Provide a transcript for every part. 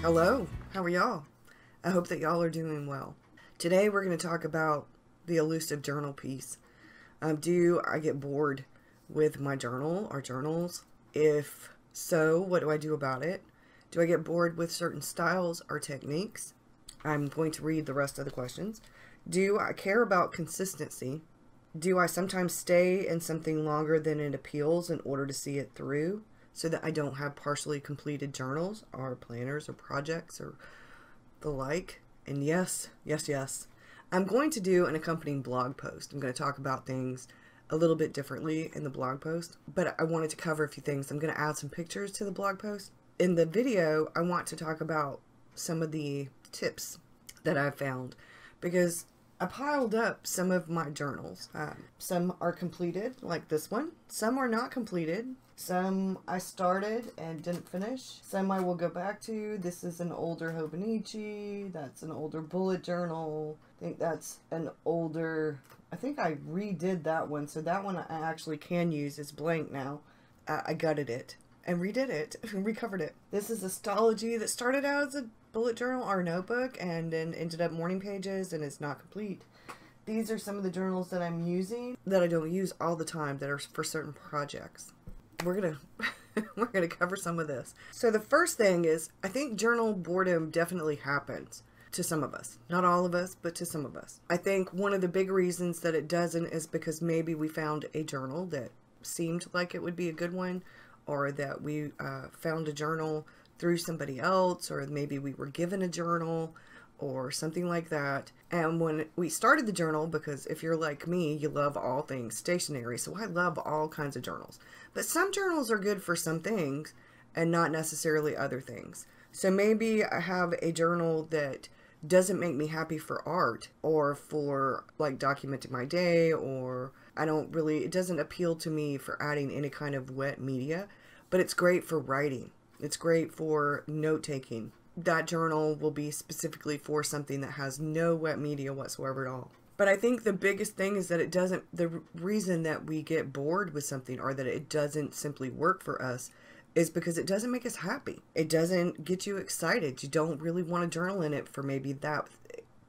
Hello, how are y'all? I hope that y'all are doing well. Today we're going to talk about the elusive journal piece. Do I get bored with my journal or journals? If so, what do I do about it? Do I get bored with certain styles or techniques? I'm going to read the rest of the questions. Do I care about consistency? Do I sometimes stay in something longer than it appeals in order to see it through, so that I don't have partially completed journals or planners or projects or the like? And yes, I'm going to do an accompanying blog post. I'm going to talk about things a little bit differently in the blog post, but I wanted to cover a few things. I'm going to add some pictures to the blog post. In the video, I want to talk about some of the tips that I've found, because I piled up some of my journals. Some are completed, like this one. Some are not completed. Some I started and didn't finish. Some I will go back to. This is an older Hobonichi. That's an older bullet journal. I think that's an older... I think I redid that one, so that one I actually can use. It's blank now. I gutted it and redid it and recovered it. This is Astrology that started out as a bullet journal or notebook and then ended up morning pages and is not complete. These are some of the journals that I'm using that I don't use all the time, that are for certain projects. We're gonna cover some of this. So the first thing is, I think journal boredom definitely happens to some of us. Not all of us, but to some of us. I think one of the big reasons that it doesn't is because maybe we found a journal that seemed like it would be a good one, or that we found a journal through somebody else, or maybe we were given a journal or something like that. And when we started the journal, because if you're like me, you love all things stationery, so I love all kinds of journals. But some journals are good for some things and not necessarily other things. So maybe I have a journal that doesn't make me happy for art or for like documenting my day, or it doesn't appeal to me for adding any kind of wet media, but it's great for writing. It's great for note-taking. That journal will be specifically for something that has no wet media whatsoever at all. But I think the biggest thing is that the reason that we get bored with something, or that it doesn't simply work for us, is because it doesn't make us happy. It doesn't get you excited. You don't really want to journal in it for maybe that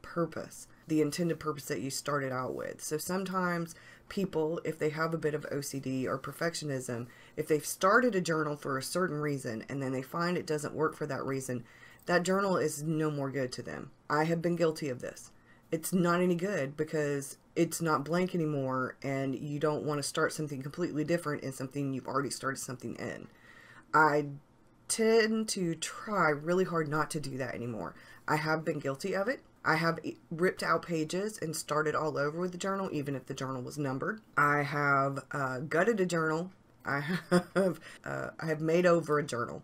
purpose, the intended purpose that you started out with. So sometimes people, if they have a bit of OCD or perfectionism, if they've started a journal for a certain reason and then they find it doesn't work for that reason, that journal is no more good to them. I have been guilty of this. It's not any good because it's not blank anymore, and you don't want to start something completely different in something you've already started something in. I tend to try really hard not to do that anymore. I have been guilty of it. I have ripped out pages and started all over with the journal, even if the journal was numbered. I have gutted a journal. I have made over a journal.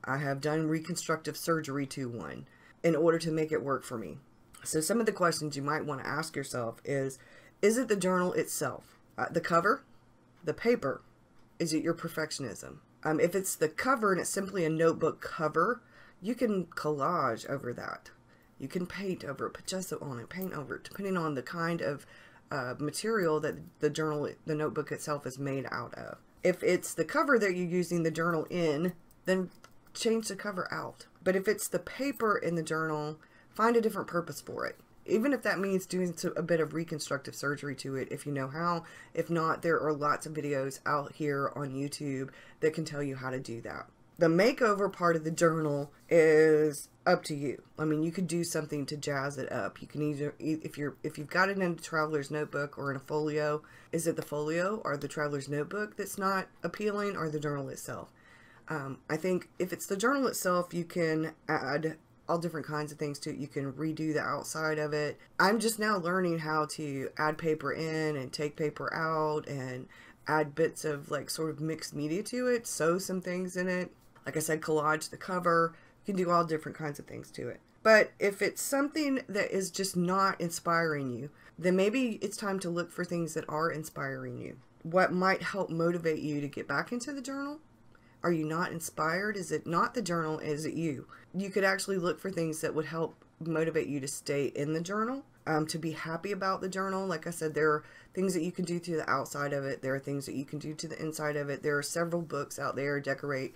I have done reconstructive surgery to one in order to make it work for me. So some of the questions you might want to ask yourself is it the journal itself? The cover? The paper? Is it your perfectionism? If it's the cover and it's simply a notebook cover, you can collage over that. You can paint over it, put gesso on it, paint over it, depending on the kind of material that the notebook itself is made out of. If it's the cover that you're using the journal in, then change the cover out. But if it's the paper in the journal, find a different purpose for it. Even if that means doing a bit of reconstructive surgery to it, if you know how. If not, there are lots of videos out here on YouTube that can tell you how to do that. The makeover part of the journal is up to you. I mean, you could do something to jazz it up. You can either, if you've got it in a traveler's notebook or in a folio, is it the folio or the traveler's notebook that's not appealing, or the journal itself? I think if it's the journal itself, you can add all different kinds of things to it. You can redo the outside of it. I'm just now learning how to add paper in and take paper out and add bits of like sort of mixed media to it, sew some things in it. Like I said, collage the cover. You can do all different kinds of things to it. But if it's something that is just not inspiring you, then maybe it's time to look for things that are inspiring you. What might help motivate you to get back into the journal? Are you not inspired? Is it not the journal? Is it you? You could actually look for things that would help motivate you to stay in the journal, to be happy about the journal. Like I said, there are things that you can do to the outside of it. There are things that you can do to the inside of it. There are several books out there, Decorate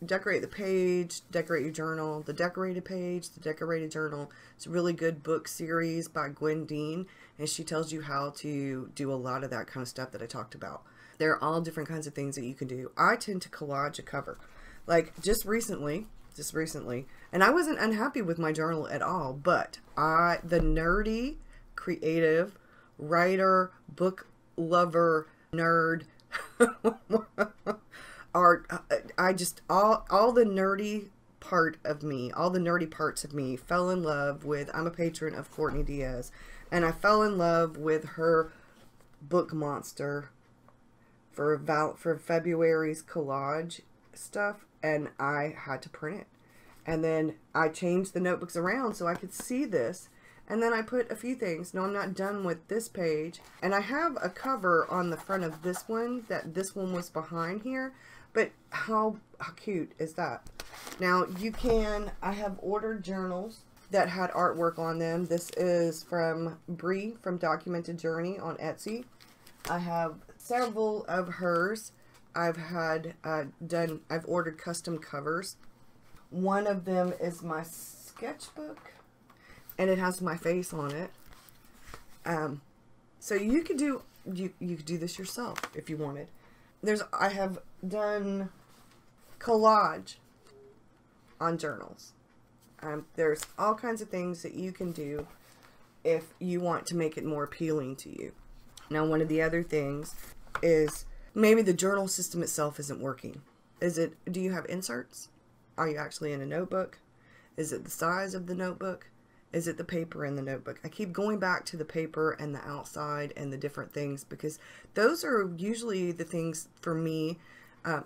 decorate the page, decorate your journal, the decorated page, the decorated journal. It's a really good book series by Gwen Dean, and she tells you how to do a lot of that kind of stuff that I talked about. There are all different kinds of things that you can do. I tend to collage a cover. Like just recently, and I wasn't unhappy with my journal at all, but the nerdy, creative, writer, book lover, nerd, art, all the nerdy part of me, all the nerdy parts of me fell in love with, I'm a patron of Courtney Diaz, and I fell in love with her book monster for February's collage stuff, and I had to print it. And then I changed the notebooks around so I could see this, and then I put a few things. No, I'm not done with this page, and I have a cover on the front of this one, that this one was behind here. But how cute is that? Now you can, I have ordered journals that had artwork on them. This is from Bree from Documented Journey on Etsy. I have several of hers. I've ordered custom covers. One of them is my sketchbook, and it has my face on it. So you could do this yourself if you wanted. I have done collage on journals. There's all kinds of things that you can do if you want to make it more appealing to you. Now, one of the other things is maybe the journal system itself isn't working. Do you have inserts? Are you actually in a notebook? Is it the size of the notebook? Is it the paper in the notebook? I keep going back to the paper and the outside and the different things, because those are usually the things for me.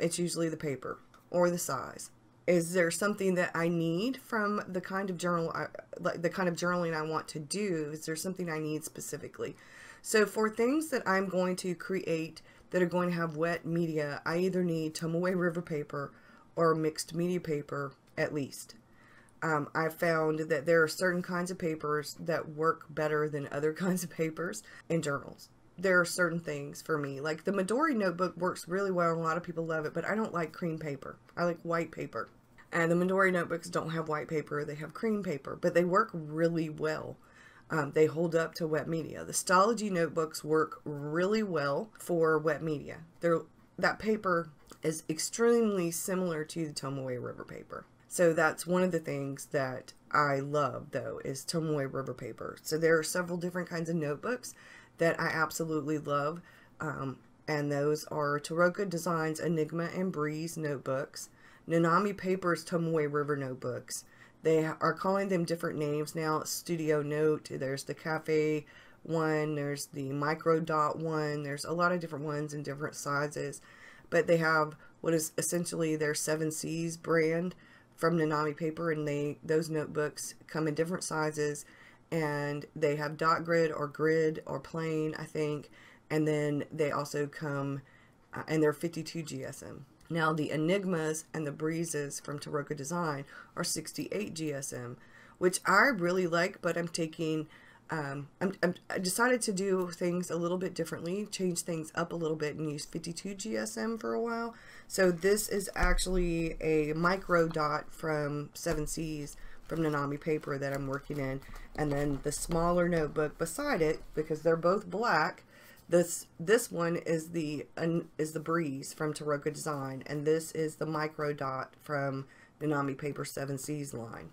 It's usually the paper or the size. Is there something that I need from the kind of journal, like the kind of journaling I want to do? Is there something I need specifically? So for things that I'm going to create that are going to have wet media, I either need Tomoe River paper or mixed media paper at least. I've found that there are certain kinds of papers that work better than other kinds of papers in journals. There are certain things for me, like the Midori notebook works really well, and a lot of people love it, but I don't like cream paper. I like white paper. And the Midori notebooks don't have white paper, they have cream paper, but they work really well. They hold up to wet media. The Stalogy notebooks work really well for wet media. That paper is extremely similar to the Tomoe River paper. So that's one of the things that I love, though, is Tomoe River paper. So there are several different kinds of notebooks that I absolutely love. And those are Taroka Designs Enigma and Breeze notebooks. Nanami Paper's Tomoe River notebooks. They are calling them different names now. Studio Note, there's the Cafe one, there's the Micro Dot one. There's a lot of different ones in different sizes. But they have what is essentially their 7Cs brand from Nanami Paper, and those notebooks come in different sizes, and they have dot grid or plain, I think, and then they also come and they're 52 GSM. Now the Enigmas and the Breezes from Taroka Design are 68 GSM, which I really like, but I'm taking I decided to do things a little bit differently, change things up a little bit, and use 52 GSM for a while. So this is actually a micro dot from 7Cs from Nanami Paper that I'm working in, and then the smaller notebook beside it, because they're both black. This one is the Breeze from Taroka Design, and this is the micro dot from Nanami Paper 7Cs line.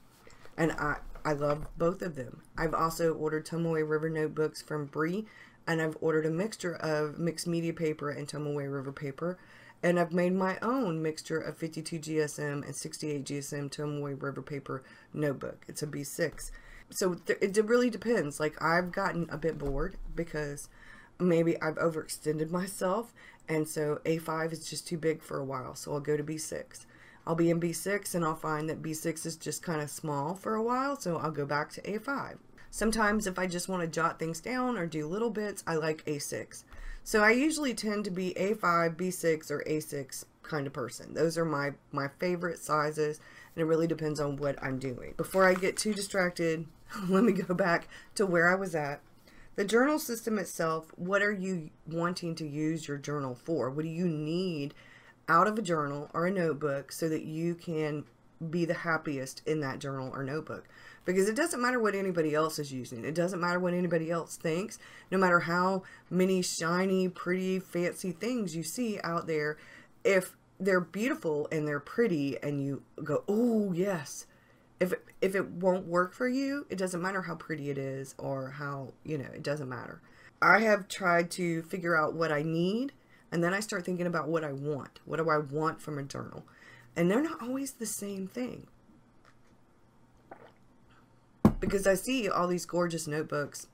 And I love both of them. I've also ordered Tomoe River notebooks from Bree, and I've ordered a mixture of mixed media paper and Tomoe River paper, and I've made my own mixture of 52 GSM and 68 GSM Tomoe River paper notebook. It's a B6. So it really depends. Like, I've gotten a bit bored because maybe I've overextended myself, and so A5 is just too big for a while, so I'll go to B6. I'll be in B6 and I'll find that B6 is just kind of small for a while, so I'll go back to A5. Sometimes if I just want to jot things down or do little bits, I like A6. So I usually tend to be A5, B6, or A6 kind of person. Those are my favorite sizes, and it really depends on what I'm doing. Before I get too distracted, let me go back to where I was at. The journal system itself, what are you wanting to use your journal for? What do you need out of a journal or a notebook so that you can be the happiest in that journal or notebook. Because it doesn't matter what anybody else is using. It doesn't matter what anybody else thinks. No matter how many shiny, pretty, fancy things you see out there, if they're beautiful and they're pretty and you go, oh yes, if it won't work for you, it doesn't matter how pretty it is or how, it doesn't matter. I have tried to figure out what I need, and then I start thinking about what I want. What do I want from a journal? And they're not always the same thing. Because I see all these gorgeous notebooks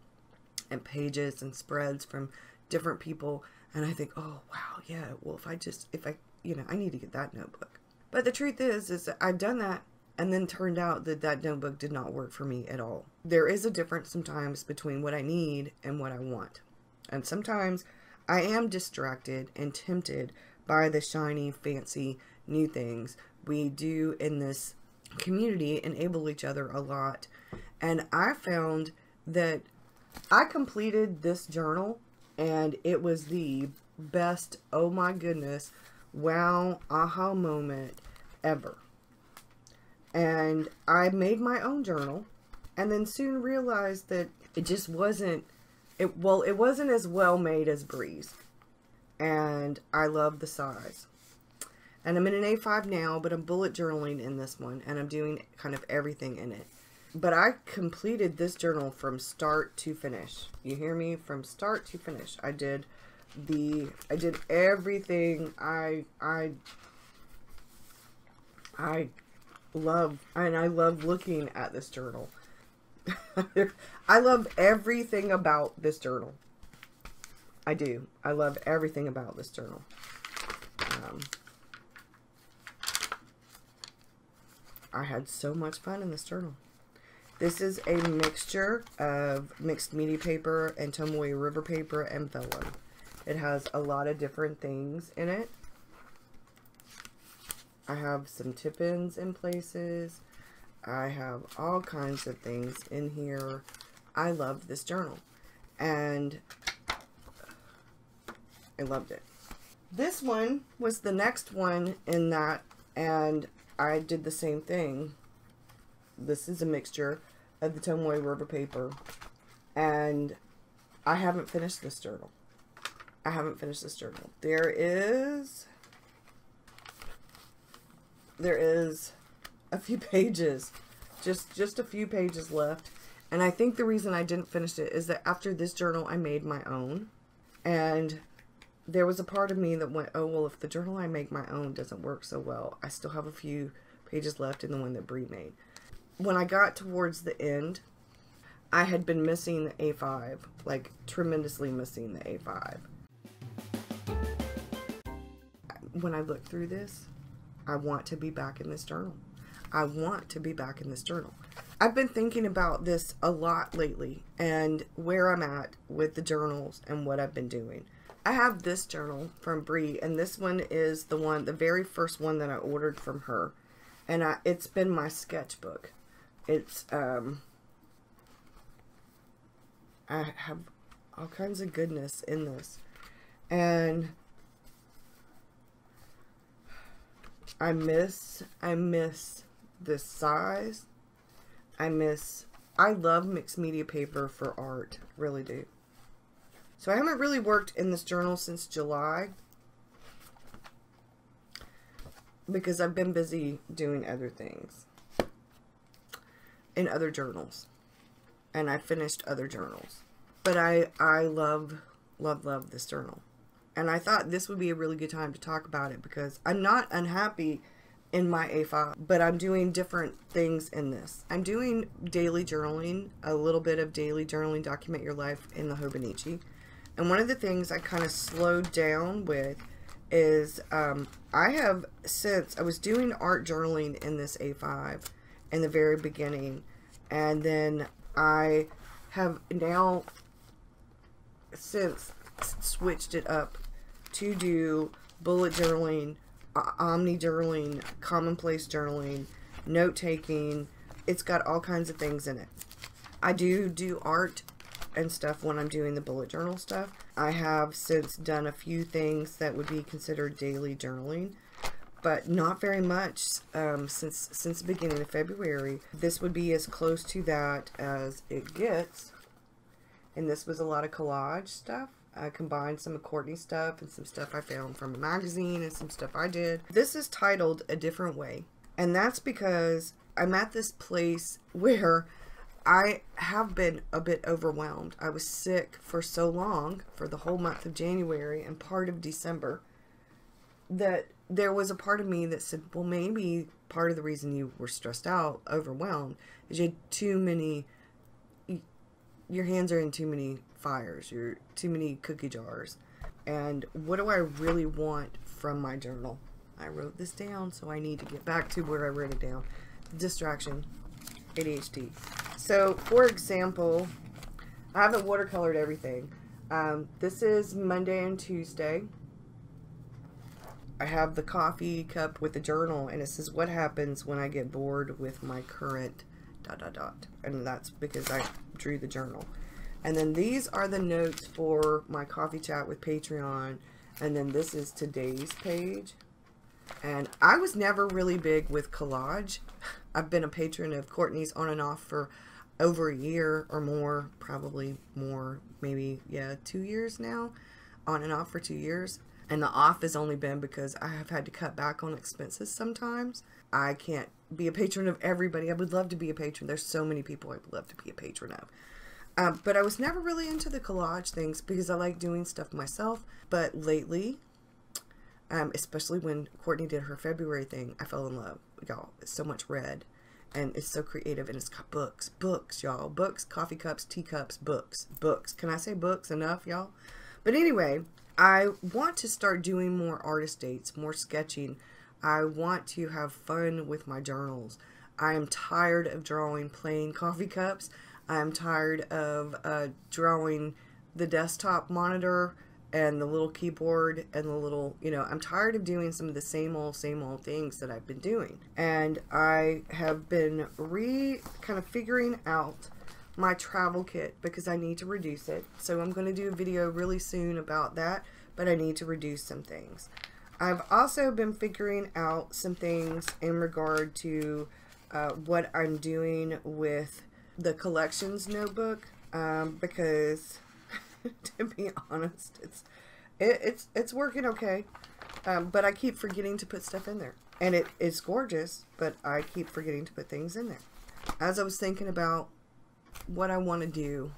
and pages and spreads from different people, and I think, oh wow, yeah, well if I I need to get that notebook. But the truth is that I've done that and then turned out that notebook did not work for me at all. There is a difference sometimes between what I need and what I want. And sometimes I am distracted and tempted by the shiny, fancy, new things. We do in this community enable each other a lot. And I found that I completed this journal and it was the best, oh my goodness, wow, aha moment ever. And I made my own journal and then soon realized that it just wasn't, it wasn't as well made as Bree's. And I love the size. And I'm in an A5 now, but I'm bullet journaling in this one and I'm doing kind of everything in it. But I completed this journal from start to finish. You hear me? From start to finish. I did everything I love, and I love looking at this journal. I love everything about this journal. I do. I love everything about this journal. I had so much fun in this journal. This is a mixture of mixed media paper and Tomoe River paper and vellum. It has a lot of different things in it. I have some tip-ins in places. I have all kinds of things in here. I love this journal. And I loved it. This one was the next one in that, and I did the same thing. This is a mixture of the Tomoe River paper, and I haven't finished this journal. I haven't finished this journal. There is a few pages, just a few pages left, and I think the reason I didn't finish it is that after this journal I made my own, and there was a part of me that went, oh well, if the journal I make my own doesn't work so well, I still have a few pages left in the one that Bree made. When I got towards the end, I had been missing the A5, like tremendously missing the A5. When I look through this, I want to be back in this journal. I want to be back in this journal. I've been thinking about this a lot lately and where I'm at with the journals and what I've been doing. I have this journal from Bree, and this one is the very first one that I ordered from her. And it's been my sketchbook. It's, I have all kinds of goodness in this. And I miss this size. I love mixed media paper for art, really do. So I haven't really worked in this journal since July because I've been busy doing other things in other journals, and I finished other journals. But I love this journal, and I thought this would be a really good time to talk about it because I'm not unhappy in my A5, but I'm doing different things in this. I'm doing daily journaling, a little bit of daily journaling, document your life in the Hobonichi. And one of the things I kind of slowed down with is I was doing art journaling in this A5 in the very beginning, and then I have now since switched it up to do bullet journaling, omni journaling, commonplace journaling, note taking. It's got all kinds of things in it. I do art and stuff when I'm doing the bullet journal stuff. I have since done a few things that would be considered daily journaling, but not very much since the beginning of February. This would be as close to that as it gets. And this was a lot of collage stuff. I combined some of Courtney's stuff and some stuff I found from a magazine and some stuff I did. This is titled A Different Way. And that's because I'm at this place where I have been a bit overwhelmed. I was sick for so long, for the whole month of January and part of December, that there was a part of me that said, well, maybe part of the reason you were stressed out, overwhelmed, is you had too many, your hands are in too many fires, you're too many cookie jars. And what do I really want from my journal? I wrote this down, so I need to get back to where I wrote it down. Distraction, ADHD. So, for example, I haven't watercolored everything. This is Monday and Tuesday. I have the coffee cup with the journal, and it says, what happens when I get bored with my current ... And that's because I drew the journal. And then these are the notes for my coffee chat with Patreon. And then this is today's page. And I was never really big with collage. I've been a patron of Courtney's on and off for over a year or more, probably more, maybe, yeah, 2 years now. On and off for 2 years. And the off has only been because I have had to cut back on expenses sometimes. I can't be a patron of everybody. I would love to be a patron. There's so many people I would love to be a patron of. But I was never really into the collage things because I like doing stuff myself. But lately, especially when Courtney did her February thing, I fell in love. Y'all, it's so much red. And it's so creative. And it's got books. Books, y'all. Books, coffee cups, teacups, books. Books. Can I say books enough, y'all? But anyway, I want to start doing more artist dates, more sketching. I want to have fun with my journals. I am tired of drawing plain coffee cups. I'm tired of drawing the desktop monitor and the little keyboard and the little, you know, I'm tired of doing some of the same old things that I've been doing. And I have been kind of figuring out my travel kit because I need to reduce it. So I'm going to do a video really soon about that, but I need to reduce some things. I've also been figuring out some things in regard to what I'm doing with the collections notebook because to be honest, it's working okay, but I keep forgetting to put stuff in there, and it's gorgeous, but I keep forgetting to put things in there. As I was thinking about what I want to do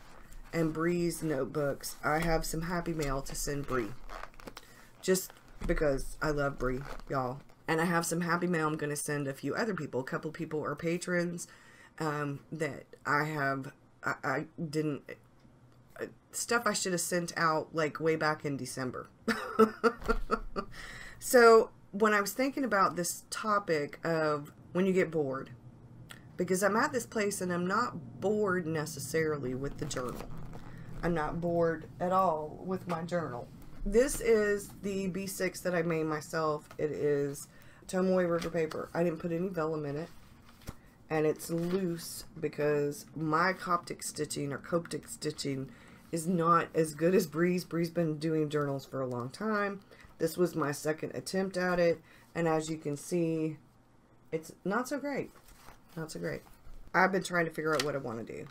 and Bree's notebooks, I have some happy mail to send Bree, just because I love Bree, y'all. And I have some happy mail I'm going to send a few other people. A couple people are patrons that I didn't, stuff I should have sent out like way back in December. So when I was thinking about this topic of when you get bored, because I'm at this place and I'm not bored necessarily with the journal. I'm not bored at all with my journal. This is the B6 that I made myself. It is Tomoe River paper. I didn't put any vellum in it. And it's loose because my Coptic stitching is not as good as Bree's. Bree's been doing journals for a long time. This was my second attempt at it. And as you can see, it's not so great. Not so great. I've been trying to figure out what I want to do.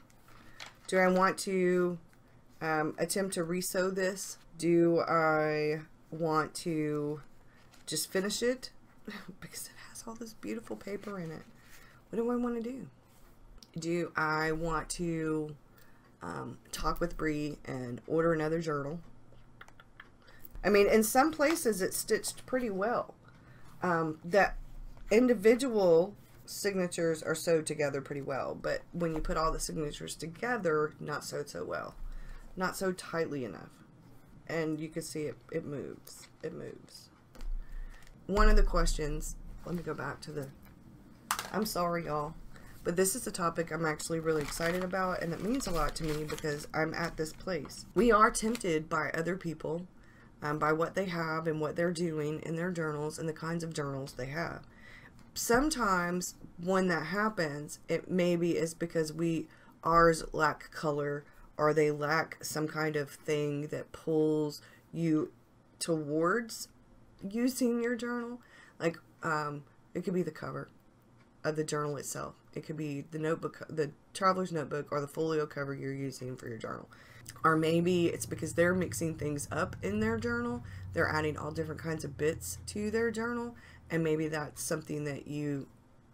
Do I want to attempt to resew this? Do I want to just finish it? Because it has all this beautiful paper in it. What do I want to do? Do I want to talk with Bree and order another journal? I mean, in some places it's stitched pretty well. That individual signatures are sewed together pretty well, but when you put all the signatures together, not sewed so well. Not so tightly enough. And you can see it moves. It moves. One of the questions, let me go back to the, I'm sorry y'all, but this is a topic I'm actually really excited about, and it means a lot to me because I'm at this place. We are tempted by other people, by what they have and what they're doing in their journals and the kinds of journals they have. Sometimes when that happens, it maybe is because ours lack color, or they lack some kind of thing that pulls you towards using your journal. Like, it could be the cover of the journal itself. It could be the notebook, the traveler's notebook, or the folio cover you're using for your journal. Or maybe it's because they're mixing things up in their journal. They're adding all different kinds of bits to their journal, and maybe that's something that you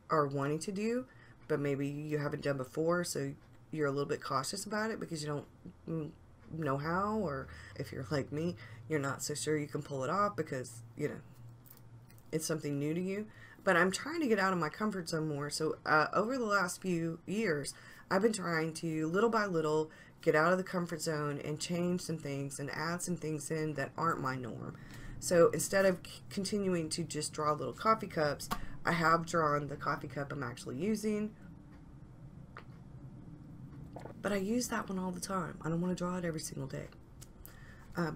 are wanting to do, but maybe you haven't done before, so you're a little bit cautious about it because you don't know how, or if you're like me, you're not so sure you can pull it off because, you know, it's something new to you. But I'm trying to get out of my comfort zone more. So over the last few years, I've been trying to, little by little, get out of the comfort zone and change some things and add some things in that aren't my norm. So instead of continuing to just draw little coffee cups, I have drawn the coffee cup I'm actually using. But I use that one all the time. I don't want to draw it every single day.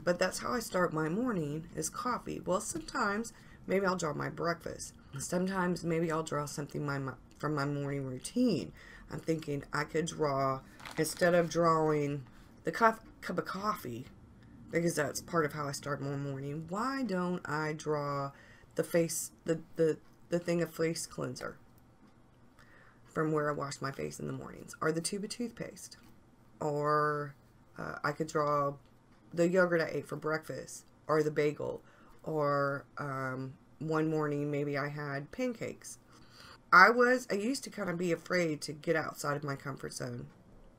But that's how I start my morning, is coffee. Well, sometimes maybe I'll draw my breakfast. Sometimes maybe I'll draw something from my morning routine. I'm thinking I could draw, instead of drawing the cup of coffee, because that's part of how I start my morning, why don't I draw the face, the thing of face cleanser from where I wash my face in the mornings, or the tube of toothpaste, or I could draw the yogurt I ate for breakfast, or the bagel, or one morning maybe I had pancakes. I used to kind of be afraid to get outside of my comfort zone.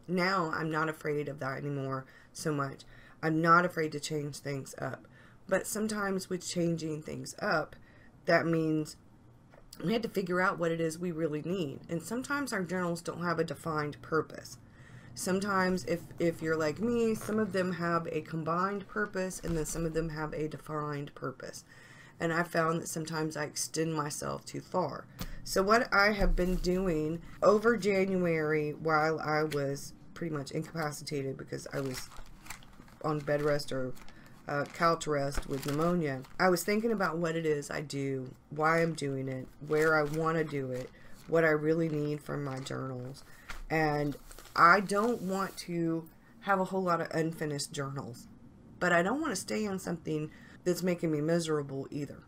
Now I'm not afraid of that anymore so much. I'm not afraid to change things up. But sometimes with changing things up, that means we had to figure out what it is we really need. And sometimes our journals don't have a defined purpose. Sometimes, if you're like me, some of them have a combined purpose, and then some of them have a defined purpose. And I found that sometimes I extend myself too far. So what I have been doing over January, while I was pretty much incapacitated because I was on bed rest or couch rest with pneumonia, I was thinking about what it is I do, why I'm doing it, where I want to do it, what I really need from my journals. And I don't want to have a whole lot of unfinished journals, but I don't want to stay on something that's making me miserable either.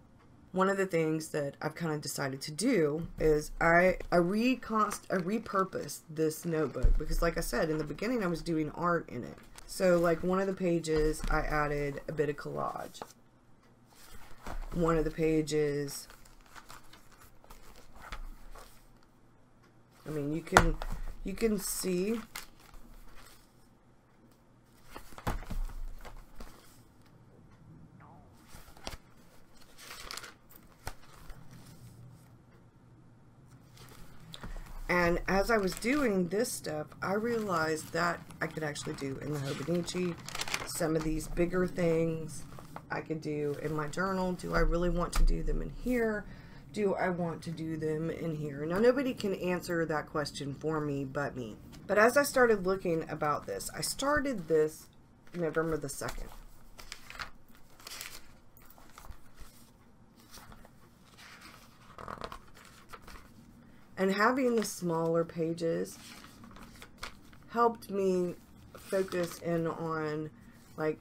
One of the things that I've kind of decided to do is I repurposed this notebook, because like I said, in the beginning I was doing art in it. So like one of the pages I added a bit of collage. One of the pages, I mean, you can see and as I was doing this stuff, I realized that I could actually do in the Hobonichi. Some of these bigger things I could do in my journal. Do I really want to do them in here? Do I want to do them in here? Now, nobody can answer that question for me but me. But as I started looking about this, I started this November the 2nd. And having the smaller pages helped me focus in on like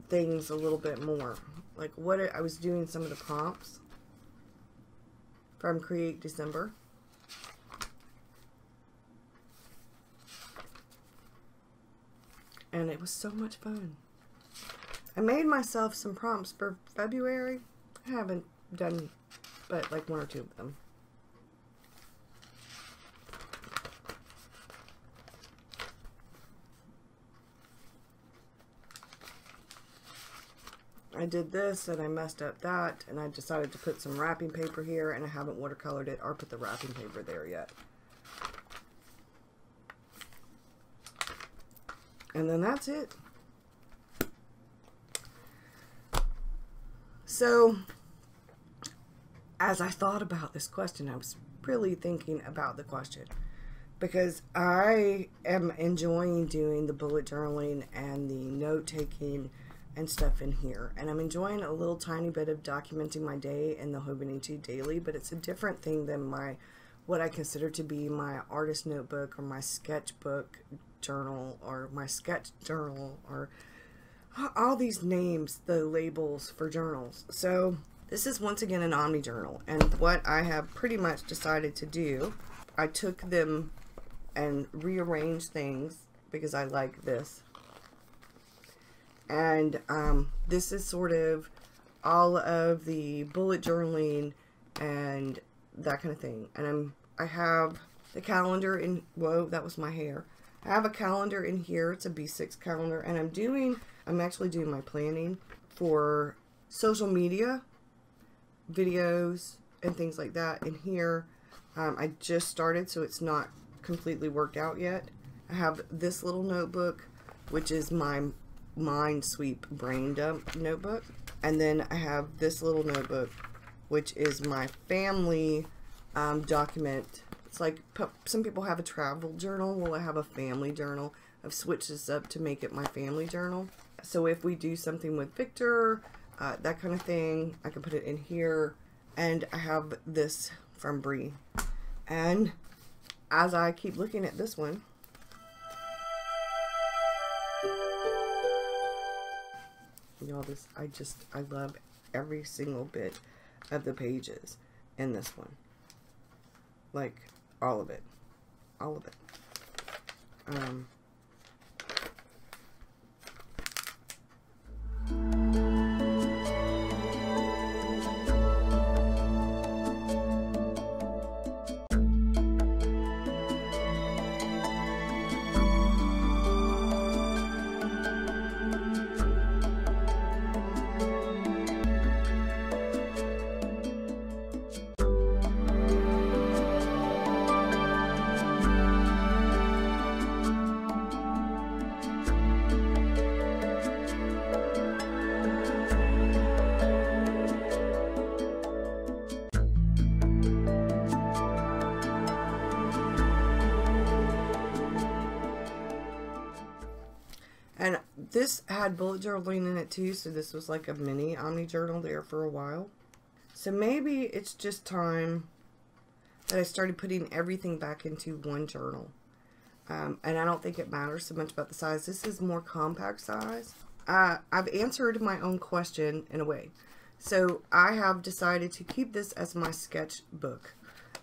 things a little bit more. Like I was doing some of the prompts from Create December. And it was so much fun. I made myself some prompts for February. I haven't done but like one or two of them. I did this and I messed up that, and I decided to put some wrapping paper here, and I haven't watercolored it or put the wrapping paper there yet. And then that's it. So, as I thought about this question, I was really thinking about the question, because I am enjoying doing the bullet journaling and the note-taking and stuff in here, and I'm enjoying a little tiny bit of documenting my day in the Hobonichi daily, but it's a different thing than what I consider to be my artist notebook or my sketchbook journal or my sketch journal or all these names, the labels for journals. So this is once again an Omni journal, and what I have pretty much decided to do, I took them and rearranged things because I like this. And this is sort of all of the bullet journaling and that kind of thing. And I have the calendar in, whoa, that was my hair. I have a calendar in here. It's a B6 calendar, and I'm actually doing my planning for social media, videos, and things like that in here. I just started, so it's not completely worked out yet. I have this little notebook, which is my mind sweep brain dump notebook, and then I have this little notebook, which is my family document. It's like some people have a travel journal. Well, I have a family journal. I've switched this up to make it my family journal. So if we do something with Victor, that kind of thing, I can put it in here. And I have this from Bree. And as I keep looking at this one, y'all, I love every single bit of the pages in this one. Like, all of it. All of it. And this had bullet journaling in it too, so this was like a mini Omni journal there for a while. So maybe it's just time that I started putting everything back into one journal. And I don't think it matters so much about the size. This is more compact size. I've answered my own question in a way. So I have decided to keep this as my sketchbook.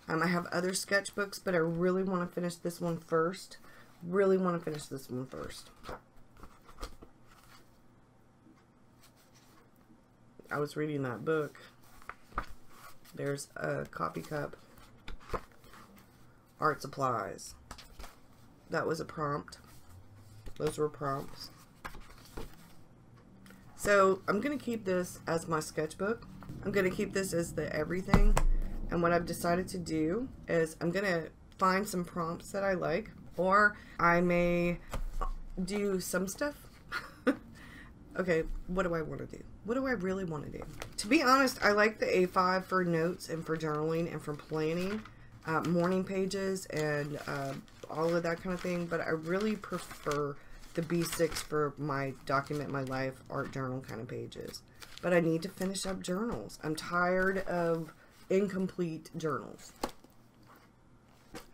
I have other sketchbooks, but I really want to finish this one first. Really want to finish this one first. I was reading that book. There's a coffee cup. Art supplies. That was a prompt. Those were prompts. So I'm going to keep this as my sketchbook. I'm going to keep this as the everything. And what I've decided to do is I'm going to find some prompts that I like. Or I may do some stuff. Okay, what do I want to do? What do I really want to do? To be honest, I like the A5 for notes and for journaling and for planning, morning pages and all of that kind of thing. But I really prefer the B6 for my document my life art journal kind of pages. But I need to finish up journals. I'm tired of incomplete journals.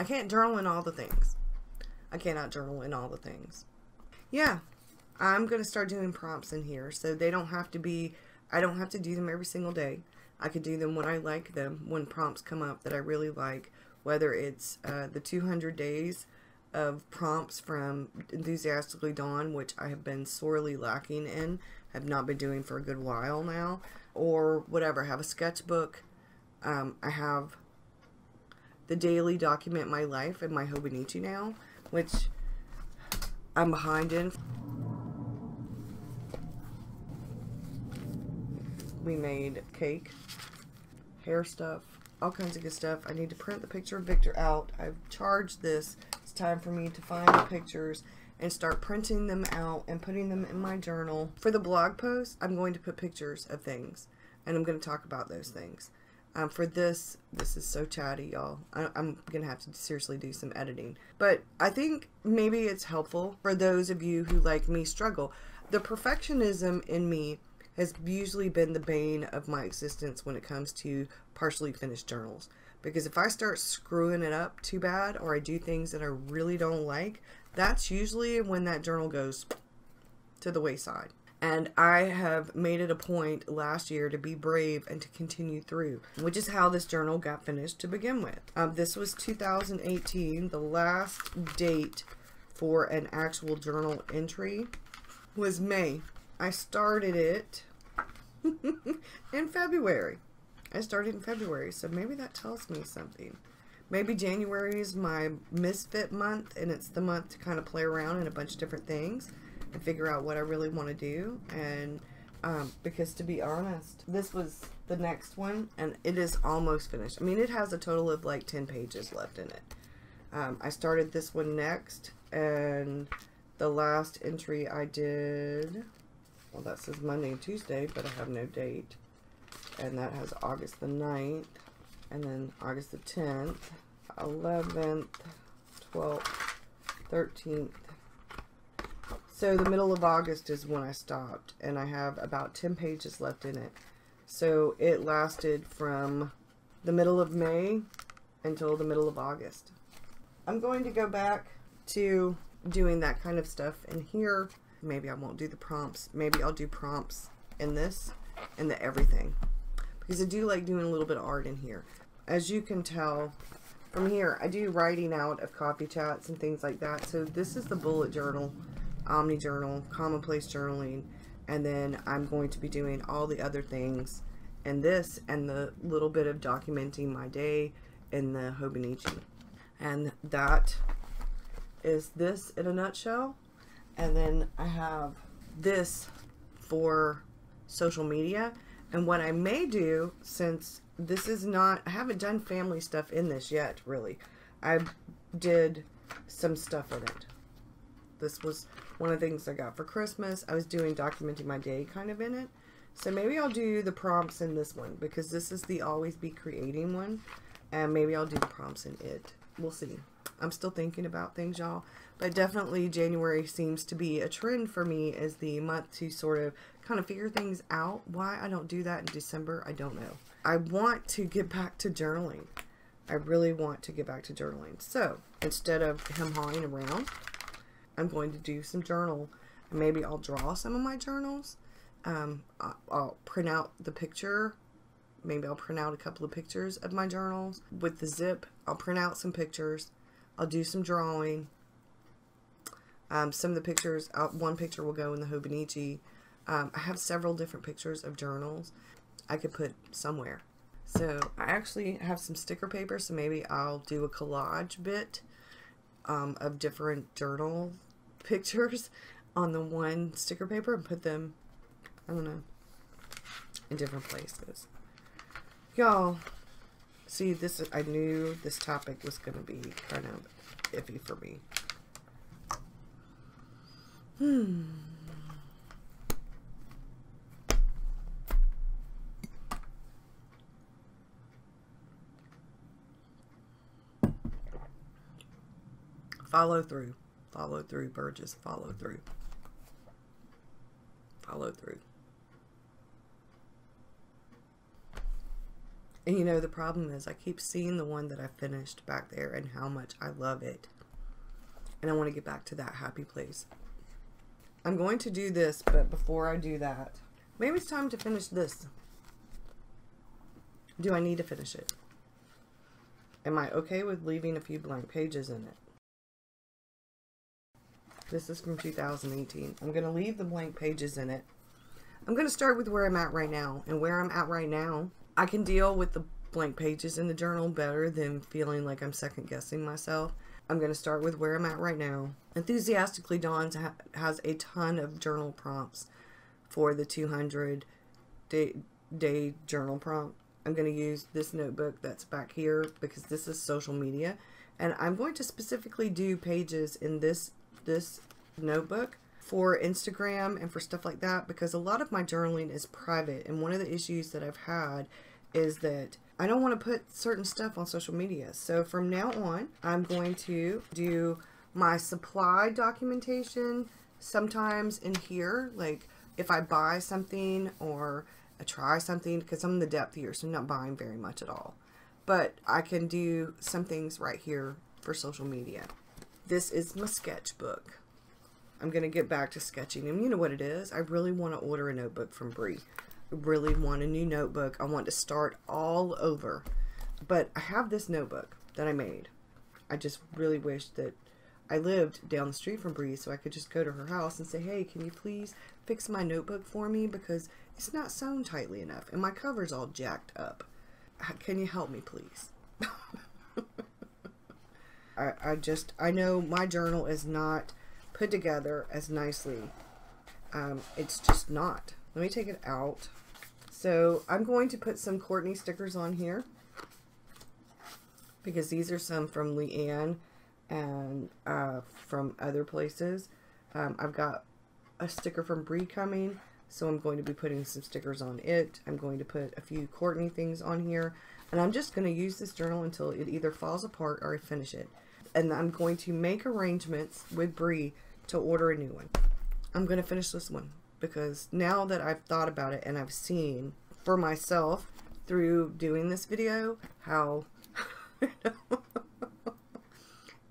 I can't journal in all the things. I cannot journal in all the things. Yeah. I'm going to start doing prompts in here, so they don't have to be, I don't have to do them every single day. I could do them when I like them, when prompts come up that I really like, whether it's the 200 days of prompts from Enthusiastically Dawn, which I have been sorely lacking in, have not been doing for a good while now, or whatever. I have a sketchbook. I have the daily document my life and my Hobonichi now, which I'm behind in. We made cake, hair stuff, all kinds of good stuff. I need to print the picture of Victor out. I've charged this. It's time for me to find the pictures and start printing them out and putting them in my journal. For the blog post, I'm going to put pictures of things, and I'm going to talk about those things. For this is so chatty, y'all. I'm going to have to seriously do some editing. But I think maybe it's helpful for those of you who, like me, struggle. The perfectionism in me has usually been the bane of my existence when it comes to partially finished journals. Because if I start screwing it up too bad, or I do things that I really don't like, that's usually when that journal goes to the wayside. And I have made it a point last year to be brave and to continue through, which is how this journal got finished to begin with. This was 2018. The last date for an actual journal entry was May. I started it in February. So maybe that tells me something. Maybe January is my misfit month, and it's the month to kind of play around in a bunch of different things and figure out what I really want to do. And because, to be honest, this was the next one, and it is almost finished. I mean, it has a total of like 10 pages left in it. I started this one next, and the last entry I did, well, that says Monday and Tuesday, but I have no date. And that has August the 9th, and then August the 10th, 11th, 12th, 13th. So the middle of August is when I stopped, and I have about 10 pages left in it. So it lasted from the middle of May until the middle of August. I'm going to go back to doing that kind of stuff in here. Maybe I won't do the prompts. Maybe I'll do prompts in this and the everything, because I do like doing a little bit of art in here. As you can tell from here, I do writing out of coffee chats and things like that. So this is the bullet journal, omni journal, commonplace journaling, and then I'm going to be doing all the other things in this, and the little bit of documenting my day in the Hobonichi. And that is this in a nutshell. And then I have this for social media. And what I may do, since this is not, I haven't done family stuff in this yet, really. I did some stuff in it. This was one of the things I got for Christmas. I was doing documenting my day kind of in it. So maybe I'll do the prompts in this one, because this is the always be creating one. And maybe I'll do the prompts in it. We'll see. I'm still thinking about things, y'all. But definitely January seems to be a trend for me as the month to sort of kind of figure things out. Why I don't do that in December, I don't know. I want to get back to journaling. I really want to get back to journaling. So instead of hem-hawing around, I'm going to do some journal. And maybe I'll draw some of my journals. I'll print out the picture. Maybe I'll print out a couple of pictures of my journals with the zip. I'll print out some pictures. I'll do some drawing. Some of the pictures, one picture will go in the Hobonichi. I have several different pictures of journals I could put somewhere. So I actually have some sticker paper, so maybe I'll do a collage bit of different journal pictures on the one sticker paper and put them, I don't know, in different places. Y'all, see, this, I knew this topic was going to be kind of iffy for me. Follow through. Follow through, Burgess. Follow through. Follow through. And you know, the problem is I keep seeing the one that I finished back there and how much I love it. And I want to get back to that happy place. I'm going to do this, but before I do that, maybe it's time to finish this. Do I need to finish it? Am I okay with leaving a few blank pages in it? This is from 2018. I'm going to leave the blank pages in it. I'm going to start with where I'm at right now. And where I'm at right now, I can deal with the blank pages in the journal better than feeling like I'm second guessing myself. I'm going to start with where I'm at right now. Enthusiastically Dawn's has a ton of journal prompts for the 200 day journal prompt. I'm going to use this notebook that's back here because this is social media. And I'm going to specifically do pages in this notebook for Instagram and for stuff like that, because a lot of my journaling is private, and one of the issues that I've had is that I don't want to put certain stuff on social media. So from now on, I'm going to do my supply documentation sometimes in here, like if I buy something or I try something, because I'm in the depth here, so I'm not buying very much at all. But I can do some things right here for social media. This is my sketchbook. I'm going to get back to sketching. And you know what it is? I really want to order a notebook from Bree. I really want a new notebook. I want to start all over. But I have this notebook that I made. I just really wish that I lived down the street from Bree so I could just go to her house and say, hey, can you please fix my notebook for me? Because it's not sewn tightly enough and my cover's all jacked up. Can you help me, please? I know my journal is not put together as nicely. It's just not. Let me take it out. So I'm going to put some Courtney stickers on here because these are some from Leanne and from other places. I've got a sticker from Bree coming, so I'm going to be putting some stickers on it. I'm going to put a few Courtney things on here, and I'm just going to use this journal until it either falls apart or I finish it. And I'm going to make arrangements with Bree to order a new one. I'm going to finish this one because now that I've thought about it and I've seen for myself through doing this video how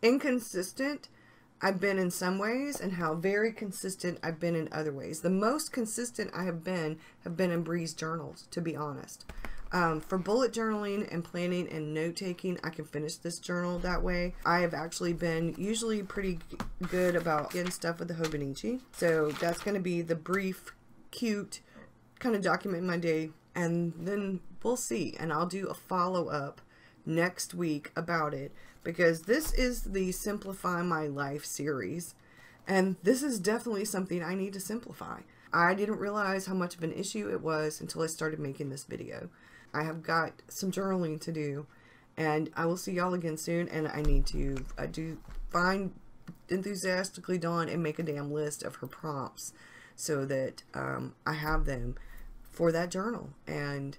inconsistent I've been in some ways and how very consistent I've been in other ways. The most consistent I have been in Bree's journals, to be honest. For bullet journaling and planning and note-taking, I can finish this journal that way. I have actually been usually pretty good about getting stuff with the Hobonichi. So that's going to be the brief, cute, kind of document my day. And then we'll see. And I'll do a follow-up next week about it. Because this is the Simplify My Life series. And this is definitely something I need to simplify. I didn't realize how much of an issue it was until I started making this video. I have got some journaling to do, and I will see y'all again soon. And I need to find Enthusiastically Dawn and make a damn list of her prompts so that I have them for that journal. And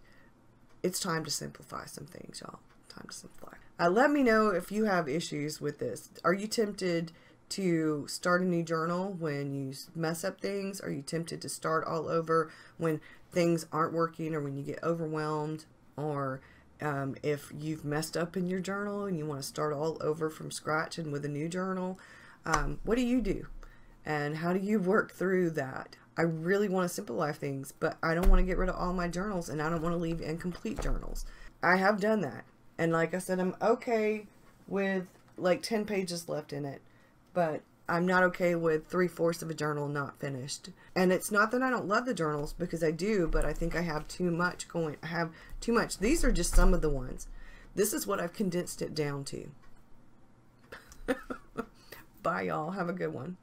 it's time to simplify some things, y'all. Time to simplify. Let me know if you have issues with this. Are you tempted to start a new journal when you mess up things? Are you tempted to start all over when things aren't working or when you get overwhelmed? Or if you've messed up in your journal and you want to start all over from scratch and with a new journal, what do you do? And how do you work through that? I really want to simplify things, but I don't want to get rid of all my journals and I don't want to leave incomplete journals. I have done that. And like I said, I'm okay with like 10 pages left in it, but I'm not okay with 3/4 of a journal not finished. And it's not that I don't love the journals, because I do, but I think I have too much going. I have too much. These are just some of the ones. This is what I've condensed it down to. Bye, y'all. Have a good one.